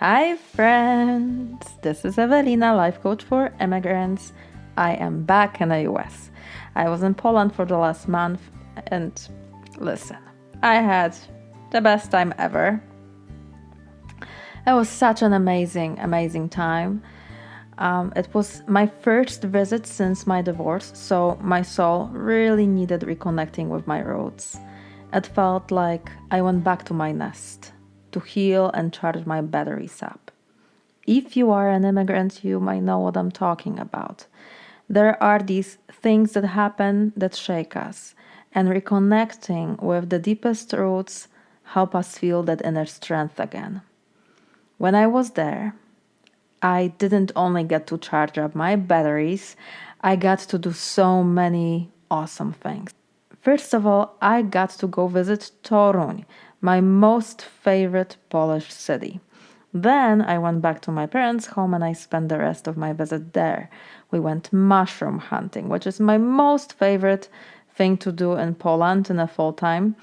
Hi friends, this is Evelina, life coach for immigrants. I am back in the US. I was in Poland for the last month and listen, I had the best time ever. It was such an amazing time. It was my first visit since my divorce, so my soul really needed reconnecting with my roots. It felt like I went back to my nest to heal and charge my batteries up. If you are an immigrant, you might know what I'm talking about. There are these things that happen that shake us, and reconnecting with the deepest roots help us feel that inner strength again. When I was there, I didn't only get to charge up my batteries, I got to do so many awesome things. First of all, I got to go visit Toruń, my most favorite Polish city. Then I went back to my parents' home and I spent the rest of my visit there. We went mushroom hunting, which is my most favorite thing to do in Poland in a full time.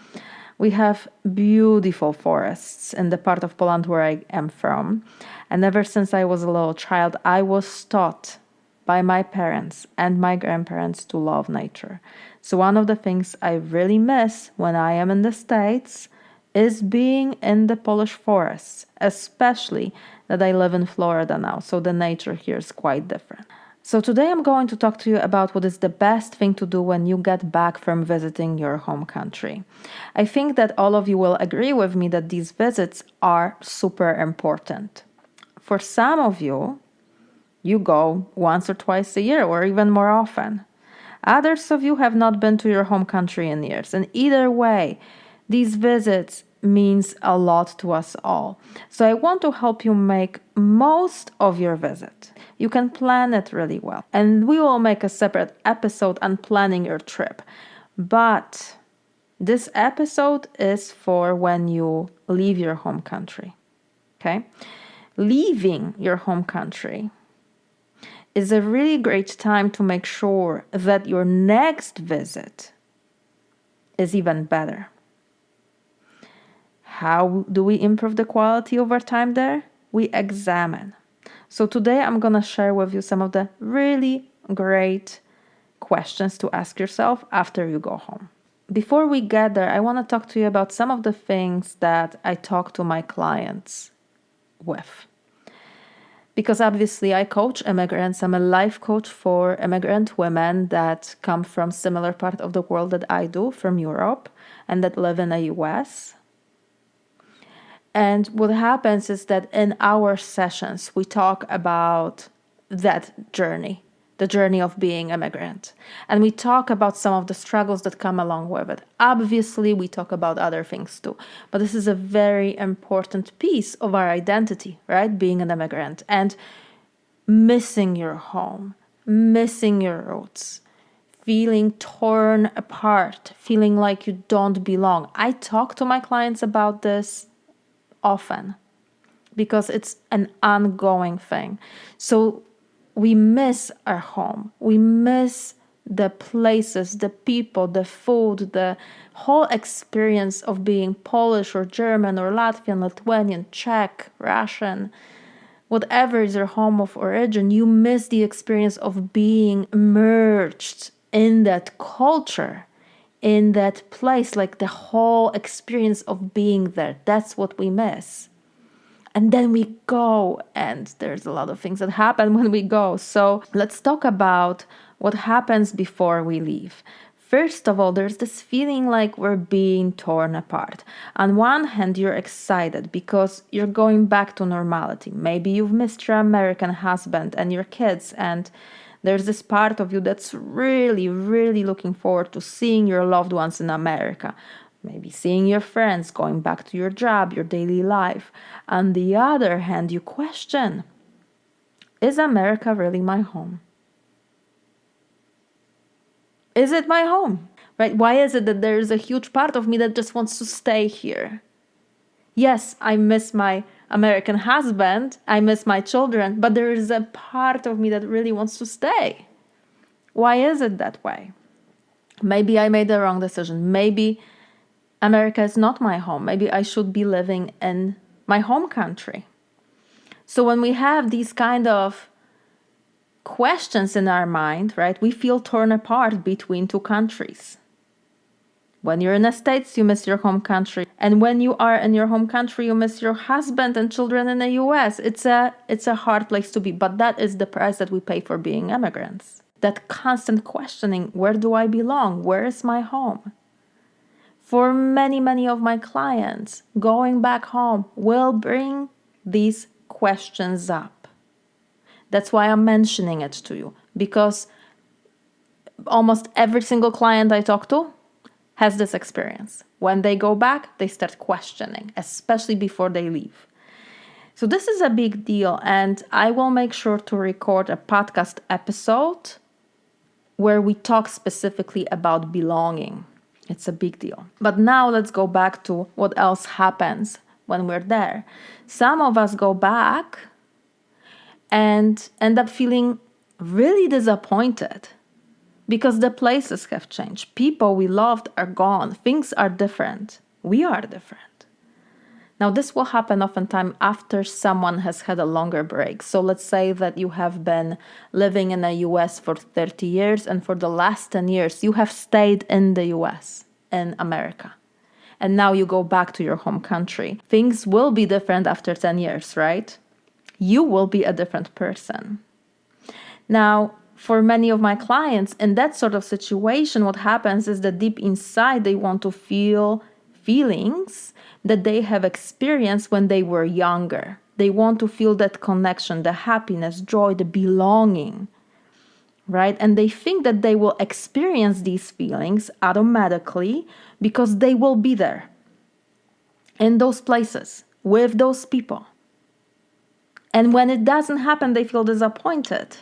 We have beautiful forests in the part of Poland where I am from. And ever since I was a little child, I was taught by my parents and my grandparents to love nature. So one of the things I really miss when I am in the States is being in the Polish forests, especially that I live in Florida now, so the nature here is quite different. So today I'm going to talk to you about what is the best thing to do when you get back from visiting your home country. I think that all of you will agree with me that these visits are super important. For some of you, you go once or twice a year or even more often. Others of you have not been to your home country in years. And either way, these visits means a lot to us all. So I want to help you make most of your visit. You can plan it really well. And we will make a separate episode on planning your trip. But this episode is for when you leave your home country. Okay? Leaving your home country is a really great time to make sure that your next visit is even better. How do we improve the quality of our time there? We examine. So today I'm going to share with you some of the really great questions to ask yourself after you go home. Before we get there, I want to talk to you about some of the things that I talk to my clients with. Because obviously I coach immigrants. I'm a life coach for immigrant women that come from similar part of the world that I do, from Europe, and that live in the US. And what happens is that in our sessions, we talk about that journey, the journey of being immigrant. And we talk about some of the struggles that come along with it. Obviously, we talk about other things too. But this is a very important piece of our identity, right? Being an immigrant and missing your home, missing your roots, feeling torn apart, feeling like you don't belong. I talk to my clients about this often because it's an ongoing thing. So we miss our home. We miss the places, the people, the food, the whole experience of being Polish or German or Latvian, Lithuanian, Czech, Russian, whatever is your home of origin. You miss the experience of being immersed in that culture, in that place, like the whole experience of being there. That's what we miss. And then we go, and there's a lot of things that happen when we go. So let's talk about what happens before we leave. First of all, there's this feeling like we're being torn apart. On one hand, you're excited because you're going back to normality. Maybe you've missed your American husband and your kids, and there's this part of you that's really looking forward to seeing your loved ones in America. Maybe seeing your friends, going back to your job, your daily life. On the other hand, you question, is America really my home? Is it my home? Right? Why is it that there is a huge part of me that just wants to stay here? Yes, I miss my American husband, I miss my children, but there is a part of me that really wants to stay. Why is it that way? Maybe I made the wrong decision. Maybe America is not my home. Maybe I should be living in my home country. So when we have these kind of questions in our mind, right, we feel torn apart between two countries. When you're in the States, you miss your home country. And when you are in your home country, you miss your husband and children in the US. It's a hard place to be. But that is the price that we pay for being immigrants. That constant questioning, where do I belong? Where is my home? For many, many of my clients, going back home will bring these questions up. That's why I'm mentioning it to you. Because almost every single client I talk to has this experience. When they go back, they start questioning, especially before they leave. So this is a big deal, and I will make sure to record a podcast episode where we talk specifically about belonging. It's a big deal. But now let's go back to what else happens when we're there. Some of us go back and end up feeling really disappointed because the places have changed. People we loved are gone. Things are different. We are different. Now, this will happen oftentimes after someone has had a longer break. So let's say that you have been living in the US for 30 years, and for the last 10 years, you have stayed in the US, in America. And now you go back to your home country. Things will be different after 10 years, right? You will be a different person. Now, for many of my clients, in that sort of situation, what happens is that deep inside, they want to feel feelings that they have experienced when they were younger. They want to feel that connection, the happiness, joy, the belonging, right? And they think that they will experience these feelings automatically because they will be there in those places with those people. And when it doesn't happen, they feel disappointed.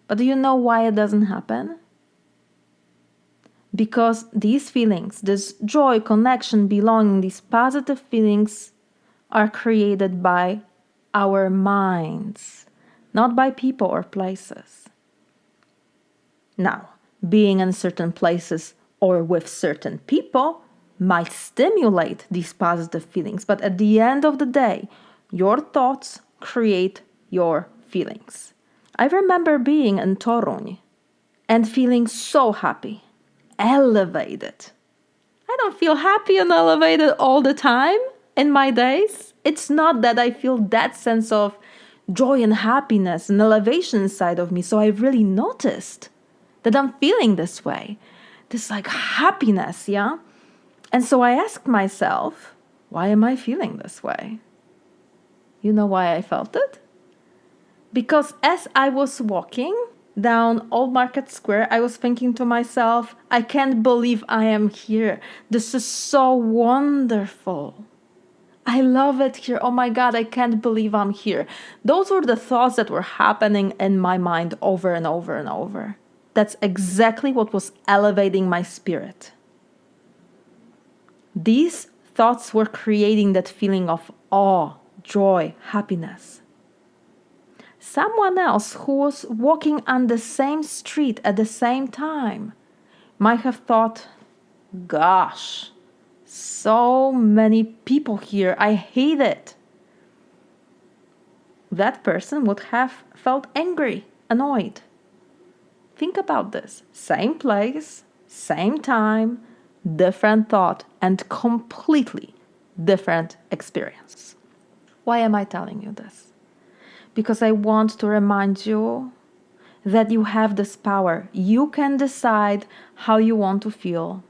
But do you know why it doesn't happen? Because these feelings, this joy, connection, belonging, these positive feelings are created by our minds, not by people or places. Now, being in certain places or with certain people might stimulate these positive feelings, but at the end of the day, your thoughts create your feelings. I remember being in Torun and feeling so happy, elevated. I don't feel happy and elevated all the time in my days. It's not that I feel that sense of joy and happiness and elevation inside of me. So I really noticed that I'm feeling this way, this like happiness, yeah? And so I asked myself, why am I feeling this way? You know why I felt it? Because as I was walking down Old Market Square, I was thinking to myself, I can't believe I am here. This is so wonderful. I love it here. Oh my God, I can't believe I'm here. Those were the thoughts that were happening in my mind over and over and over. That's exactly what was elevating my spirit. These thoughts were creating that feeling of awe, joy, happiness. Someone else who was walking on the same street at the same time might have thought, gosh, so many people here, I hate it. That person would have felt angry, annoyed. Think about this. Same place, same time, different thought, and completely different experience. Why am I telling you this? Because I want to remind you that you have this power. You can decide how you want to feel,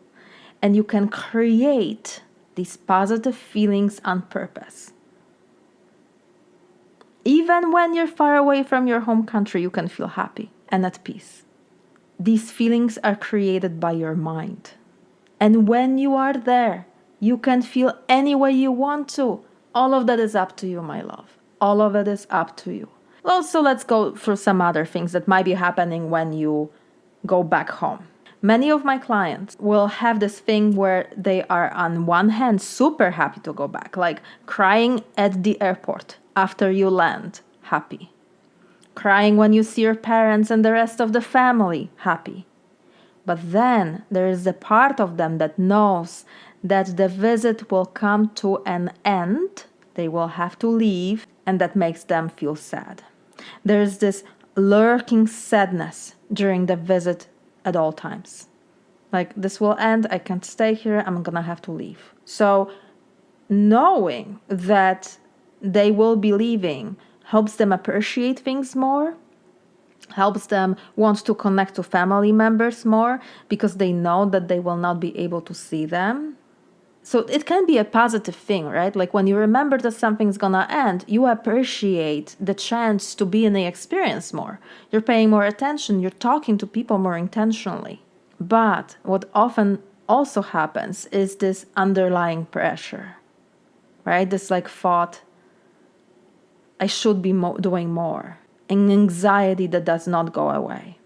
and you can create these positive feelings on purpose. Even when you're far away from your home country, you can feel happy and at peace. These feelings are created by your mind. And when you are there, you can feel any way you want to. All of that is up to you, my love. All of it is up to you. Also, let's go through some other things that might be happening when you go back home. Many of my clients will have this thing where they are on one hand super happy to go back, like crying at the airport after you land, happy. Crying when you see your parents and the rest of the family, happy. But then there is a part of them that knows that the visit will come to an end they will have to leave, and that makes them feel sad. There's this lurking sadness during the visit at all times. Like, this will end, I can't stay here, I'm gonna have to leave. So knowing that they will be leaving helps them appreciate things more, helps them want to connect to family members more because they know that they will not be able to see them. So it can be a positive thing, right? Like when you remember that something's gonna end, you appreciate the chance to be in the experience more. You're paying more attention, you're talking to people more intentionally. But what often also happens is this underlying pressure, right? This like thought, I should be doing more. An anxiety that does not go away.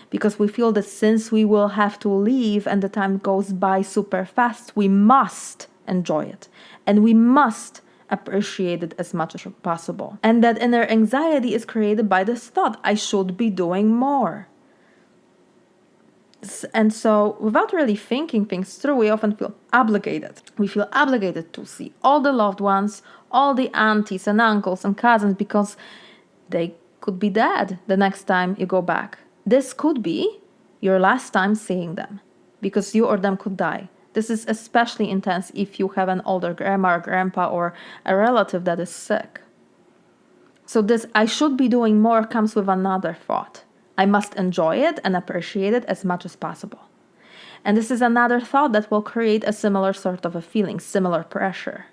Because we feel that since we will have to leave and the time goes by super fast, we must enjoy it. And we must appreciate it as much as possible. And that inner anxiety is created by this thought, I should be doing more. And so without really thinking things through, we often feel obligated. We feel obligated to see all the loved ones, all the aunties and uncles and cousins, because they could be dead the next time you go back. This could be your last time seeing them because you or them could die. This is especially intense if you have an older grandma or grandpa or a relative that is sick. So this I should be doing more comes with another thought. I must enjoy it and appreciate it as much as possible. And this is another thought that will create a similar sort of a feeling, similar pressure.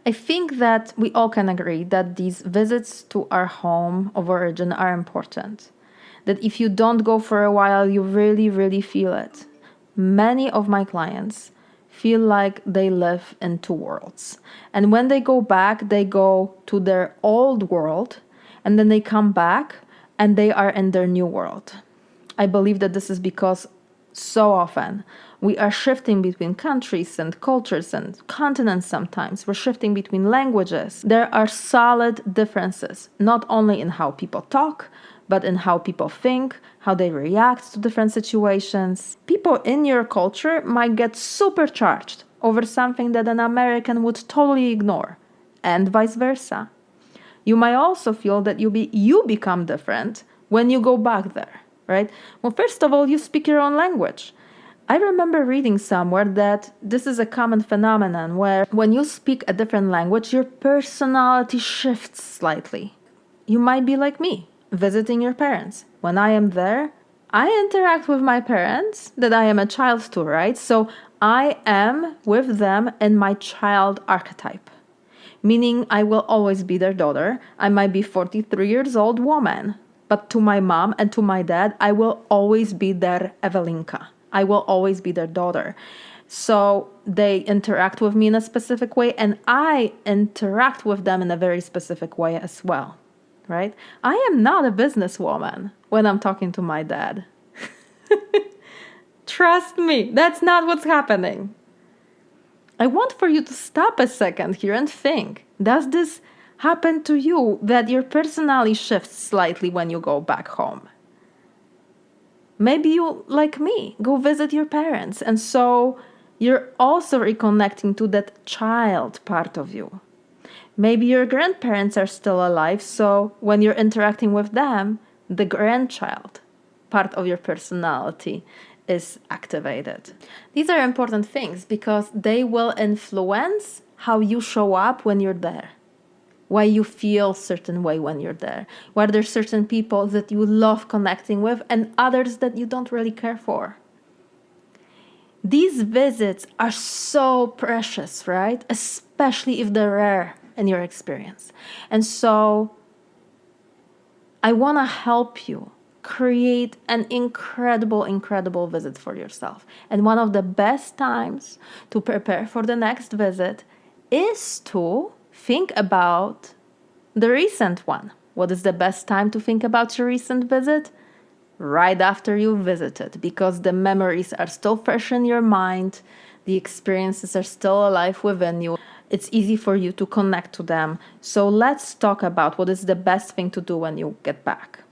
I think that we all can agree that these visits to our home of origin are important. That if you don't go for a while, you really, really feel it. Many of my clients feel like they live in two worlds. And when they go back, they go to their old world, and then they come back and they are in their new world. I believe that this is because so often we are shifting between countries and cultures and continents sometimes. We're shifting between languages. There are solid differences, not only in how people talk, but in how people think, how they react to different situations. People in your culture might get supercharged over something that an American would totally ignore, and vice versa. You might also feel that you become different when you go back there, right? Well, first of all, you speak your own language. I remember reading somewhere that this is a common phenomenon where when you speak a different language, your personality shifts slightly. You might be like me, visiting your parents. When I am there, I interact with my parents that I am a child to, right? So I am with them in my child archetype, meaning I will always be their daughter. I might be 43 years old woman, but to my mom and to my dad, I will always be their Evelinka. I will always be their daughter. So they interact with me in a specific way, and I interact with them in a very specific way as well, right? I am not a businesswoman when I'm talking to my dad. Trust me, that's not what's happening. I want for you to stop a second here and think, does this happen to you that your personality shifts slightly when you go back home? Maybe you, like me, go visit your parents, and so you're also reconnecting to that child part of you. Maybe your grandparents are still alive, so when you're interacting with them, the grandchild part of your personality is activated. These are important things because they will influence how you show up when you're there. Why you feel certain way when you're there. Why there's certain people that you love connecting with and others that you don't really care for. These visits are so precious, right? Especially if they're rare in your experience. And so I want to help you create an incredible visit for yourself. And one of the best times to prepare for the next visit is to think about the recent one. What is the best time to think about your recent visit? Right after you visited, because the memories are still fresh in your mind, the experiences are still alive within you. It's easy for you to connect to them. So let's talk about what is the best thing to do when you get back.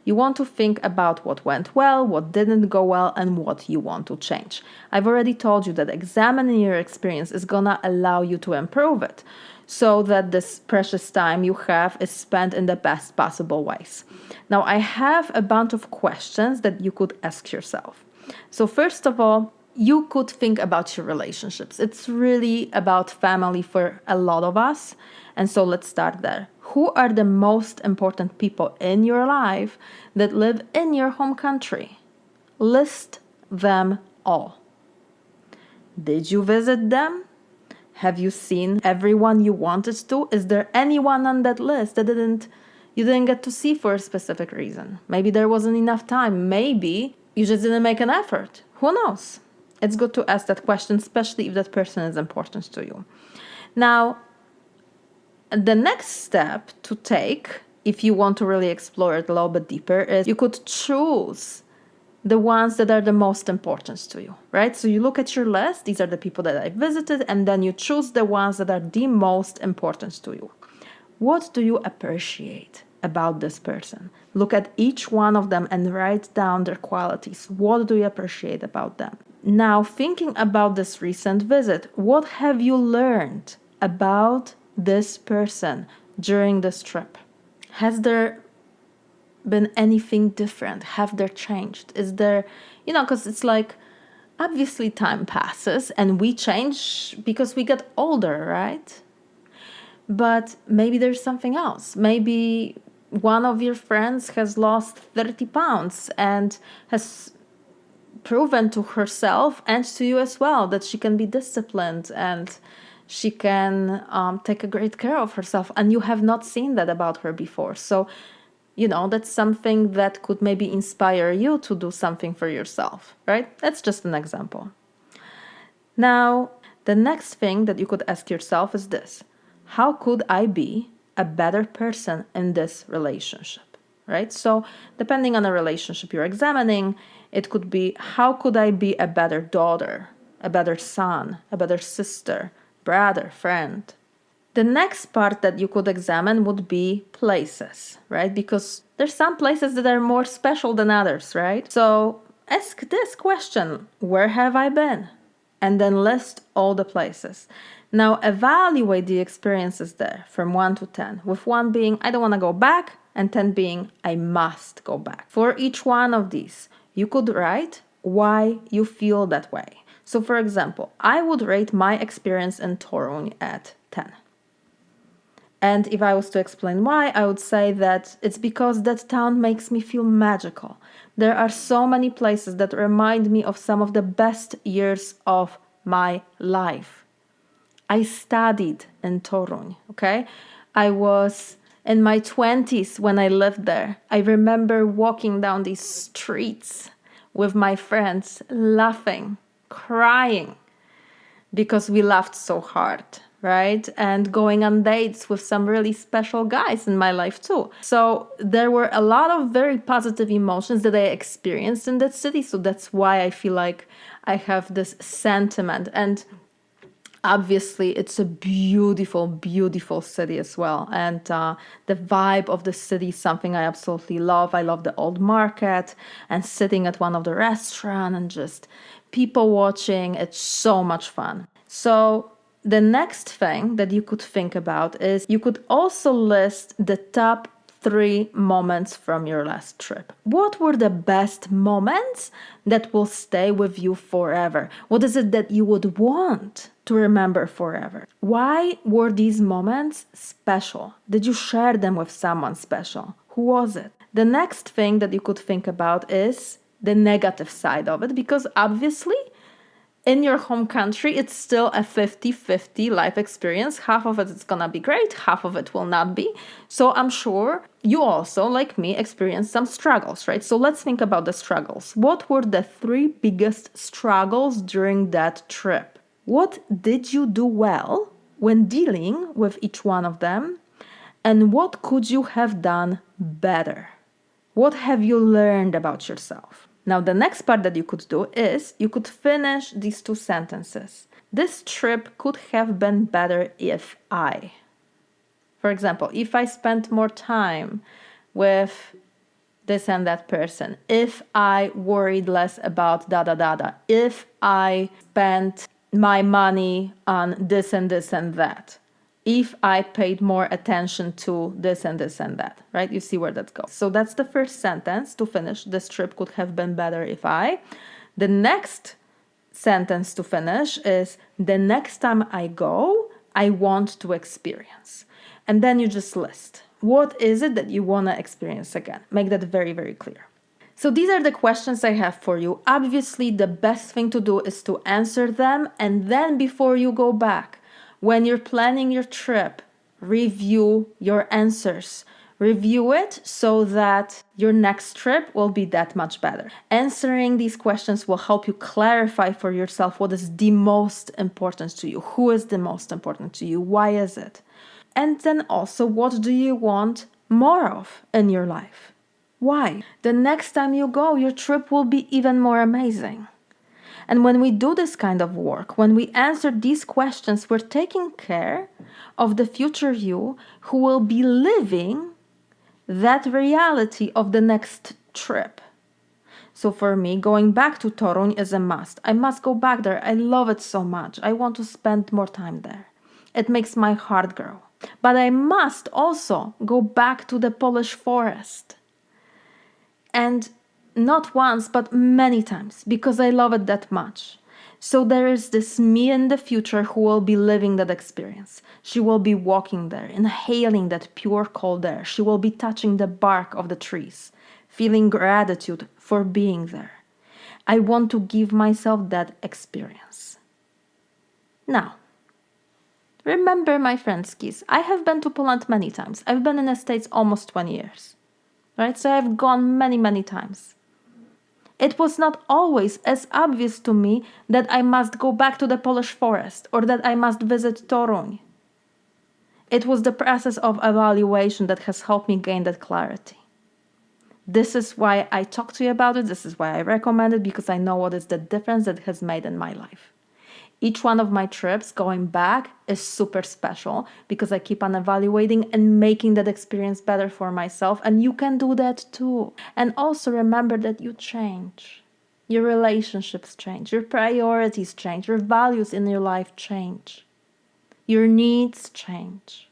You want to think about what went well, what didn't go well, and what you want to change. I've already told you that examining your experience is gonna allow you to improve it, so that this precious time you have is spent in the best possible ways. Now, I have a bunch of questions that you could ask yourself. So first of all, you could think about your relationships. It's really about family for a lot of us. And so let's start there. Who are the most important people in your life that live in your home country? List them all. Did you visit them? Have you seen everyone you wanted to? Is there anyone on that list that you didn't get to see for a specific reason? Maybe there wasn't enough time. Maybe you just didn't make an effort. Who knows? It's good to ask that question, especially if that person is important to you. Now, the next step to take, if you want to really explore it a little bit deeper, is you could choose the ones that are the most important to you, right? So you look at your list, these are the people that I visited, and then you choose the ones that are the most important to you. What do you appreciate about this person? Look at each one of them and write down their qualities. What do you appreciate about them? Now, thinking about this recent visit, what have you learned about this person during this trip? Has there been anything different? Have there changed? Is there, because it's like, obviously time passes and we change because we get older, right? But maybe there's something else. Maybe one of your friends has lost 30 pounds and has proven to herself and to you as well that she can be disciplined and she can take a great care of herself. And you have not seen that about her before. So that's something that could maybe inspire you to do something for yourself, right? That's just an example. Now, the next thing that you could ask yourself is this: how could I be a better person in this relationship, right? So depending on the relationship you're examining, it could be, how could I be a better daughter, a better son, a better sister, brother, friend? The next part that you could examine would be places, right? Because there's some places that are more special than others, right? So ask this question: where have I been? And then list all the places. Now evaluate the experiences there from 1 to 10, with 1 being I don't want to go back and 10 being I must go back. For each one of these, you could write why you feel that way. So for example, I would rate my experience in Toruń at 10. And if I was to explain why, I would say that it's because that town makes me feel magical. There are so many places that remind me of some of the best years of my life. I studied in Toruń, okay? I was in my 20s when I lived there. I remember walking down these streets with my friends, laughing, crying, because we laughed so hard, right? And going on dates with some really special guys in my life too. So there were a lot of very positive emotions that I experienced in that city. So that's why I feel like I have this sentiment. And obviously, it's a beautiful, beautiful city as well. And the vibe of the city is something I absolutely love. I love the old market and sitting at one of the restaurants and just people watching. It's so much fun. So the next thing that you could think about is you could also list the top 3 moments from your last trip. What were the best moments that will stay with you forever? What is it that you would want to remember forever? Why were these moments special? Did you share them with someone special? Who was it? The next thing that you could think about is the negative side of it, because obviously in your home country, it's still a 50-50 life experience. Half of it is gonna be great, half of it will not be. So I'm sure you also, like me, experienced some struggles, right? So let's think about the struggles. What were the 3 biggest struggles during that trip? What did you do well when dealing with each one of them? And what could you have done better? What have you learned about yourself? Now, the next part that you could do is you could finish these 2 sentences. This trip could have been better if I. For example, if I spent more time with this and that person, if I worried less about da da da da, if I spent my money on this and this and that, if I paid more attention to this and this and that, right? You see where that goes. So that's the first sentence to finish. This trip could have been better if I. The next sentence to finish is, the next time I go, I want to experience. And then you just list, what is it that you want to experience again? Make that very, very clear. So these are the questions I have for you. Obviously, the best thing to do is to answer them. And then before you go back, when you're planning your trip, review your answers. Review it so that your next trip will be that much better. Answering these questions will help you clarify for yourself what is the most important to you. Who is the most important to you? Why is it? And then also, what do you want more of in your life? Why? The next time you go, your trip will be even more amazing. And when we do this kind of work, when we answer these questions, we're taking care of the future you who will be living that reality of the next trip. So for me, going back to Toruń is a must. I must go back there. I love it so much. I want to spend more time there. It makes my heart grow. But I must also go back to the Polish forest. And not once, but many times, because I love it that much. So there is this me in the future who will be living that experience. She will be walking there, inhaling that pure cold air. She will be touching the bark of the trees, feeling gratitude for being there. I want to give myself that experience. Now, remember, my friendskis, I have been to Poland many times. I've been in the States almost 20 years, right? So I've gone many, many times. It was not always as obvious to me that I must go back to the Polish forest or that I must visit Toruń. It was the process of evaluation that has helped me gain that clarity. This is why I talk to you about it. This is why I recommend it, because I know what is the difference that it has made in my life. Each one of my trips going back is super special because I keep on evaluating and making that experience better for myself. And you can do that too. And also remember that you change. Your relationships change. Your priorities change. Your values in your life change. Your needs change.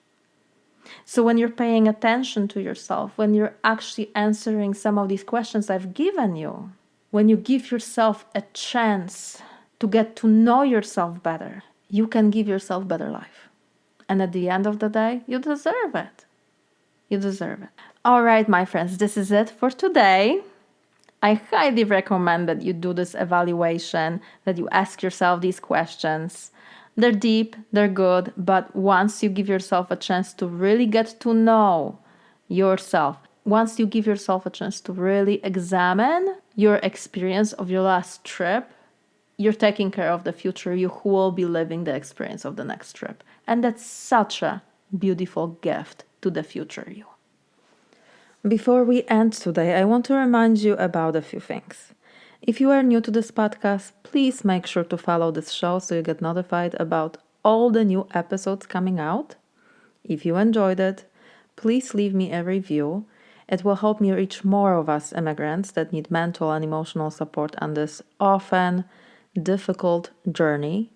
So when you're paying attention to yourself, when you're actually answering some of these questions I've given you, when you give yourself a chance to get to know yourself better, you can give yourself better life. And at the end of the day, you deserve it. You deserve it. All right, my friends, this is it for today. I highly recommend that you do this evaluation, that you ask yourself these questions. They're deep, they're good, but once you give yourself a chance to really get to know yourself, once you give yourself a chance to really examine your experience of your last trip, you're taking care of the future you who will be living the experience of the next trip. And that's such a beautiful gift to the future you. Before we end today, I want to remind you about a few things. If you are new to this podcast, please make sure to follow this show so you get notified about all the new episodes coming out. If you enjoyed it, please leave me a review. It will help me reach more of us immigrants that need mental and emotional support on this often difficult journey.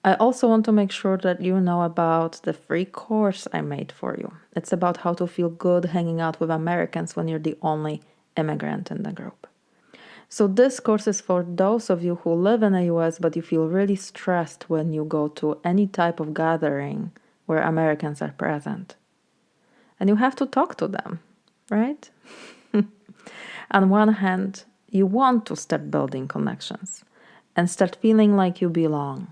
I also want to make sure that you know about the free course I made for you. It's about how to feel good hanging out with Americans when you're the only immigrant in the group. So this course is for those of you who live in the US but you feel really stressed when you go to any type of gathering where Americans are present. And you have to talk to them, right? On one hand, you want to start building connections and start feeling like you belong.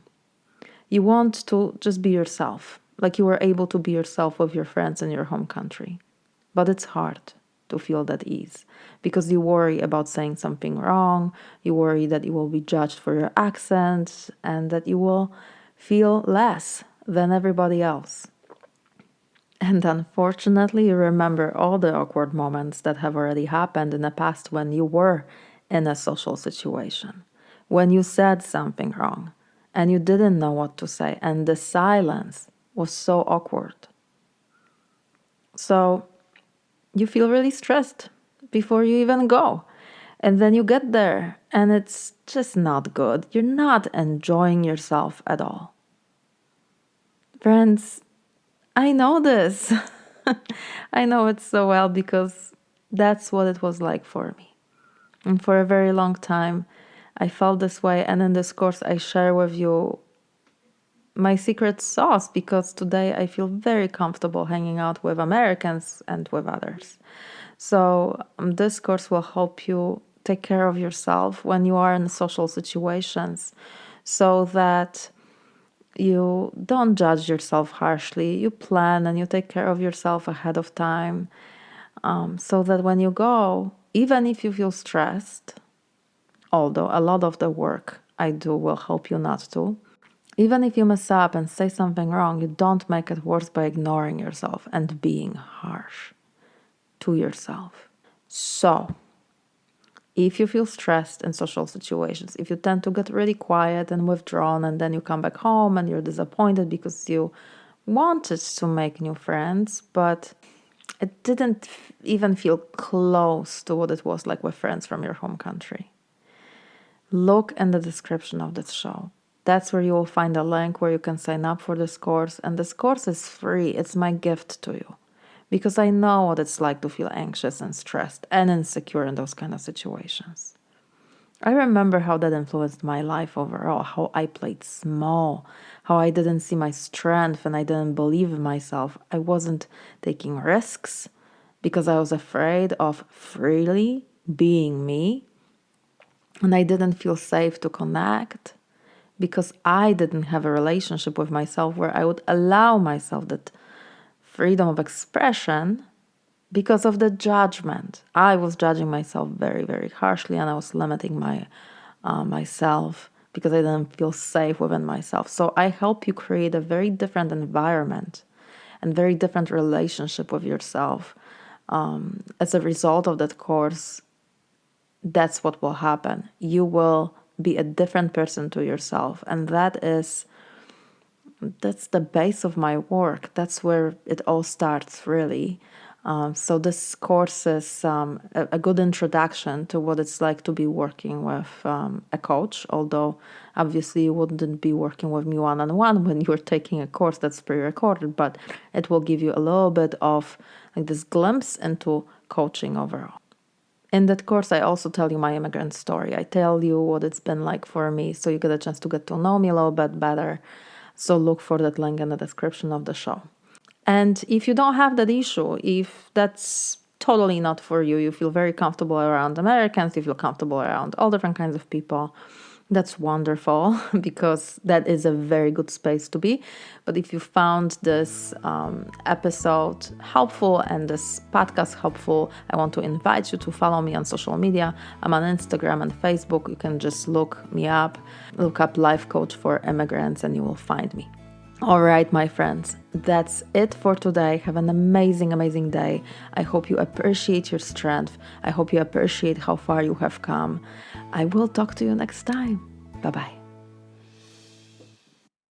You want to just be yourself, like you were able to be yourself with your friends in your home country. But it's hard to feel that ease because you worry about saying something wrong, you worry that you will be judged for your accent, and that you will feel less than everybody else. And unfortunately, you remember all the awkward moments that have already happened in the past when you were in a social situation, when you said something wrong and you didn't know what to say, and the silence was so awkward. So you feel really stressed before you even go. And then you get there and it's just not good. You're not enjoying yourself at all. Friends, I know this. I know it so well because that's what it was like for me. And for a very long time, I felt this way. And in this course, I share with you my secret sauce because today I feel very comfortable hanging out with Americans and with others. So this course will help you take care of yourself when you are in social situations so that you don't judge yourself harshly. You plan and you take care of yourself ahead of time so that when you go, even if you feel stressed, although a lot of the work I do will help you not to, even if you mess up and say something wrong, you don't make it worse by ignoring yourself and being harsh to yourself. So, if you feel stressed in social situations, if you tend to get really quiet and withdrawn, and then you come back home and you're disappointed because you wanted to make new friends, but it didn't even feel close to what it was like with friends from your home country, look in the description of this show. That's where you will find a link where you can sign up for this course. And this course is free. It's my gift to you because I know what it's like to feel anxious and stressed and insecure in those kind of situations. I remember how that influenced my life overall, how I played small, how I didn't see my strength and I didn't believe in myself. I wasn't taking risks because I was afraid of freely being me. And I didn't feel safe to connect because I didn't have a relationship with myself where I would allow myself that freedom of expression because of the judgment. I was judging myself very, very harshly and I was limiting myself because I didn't feel safe within myself. So I help you create a very different environment and very different relationship with yourself. As a result of that course, that's what will happen. You will be a different person to yourself. And that's the base of my work. That's where it all starts, really. So this course is a good introduction to what it's like to be working with a coach, although obviously you wouldn't be working with me one-on-one when you're taking a course that's pre-recorded, but it will give you a little bit of like this glimpse into coaching overall. In that course, I also tell you my immigrant story. I tell you what it's been like for me, so you get a chance to get to know me a little bit better. So look for that link in the description of the show. And if you don't have that issue, if that's totally not for you, you feel very comfortable around Americans, you feel comfortable around all different kinds of people, that's wonderful because that is a very good space to be. But if you found this episode helpful and this podcast helpful, I want to invite you to follow me on social media. I'm on Instagram and Facebook. You can just look me up, look up Life Coach for Immigrants, and you will find me. All right, my friends, that's it for today. Have an amazing, amazing day. I hope you appreciate your strength. I hope you appreciate how far you have come. I will talk to you next time. Bye-bye.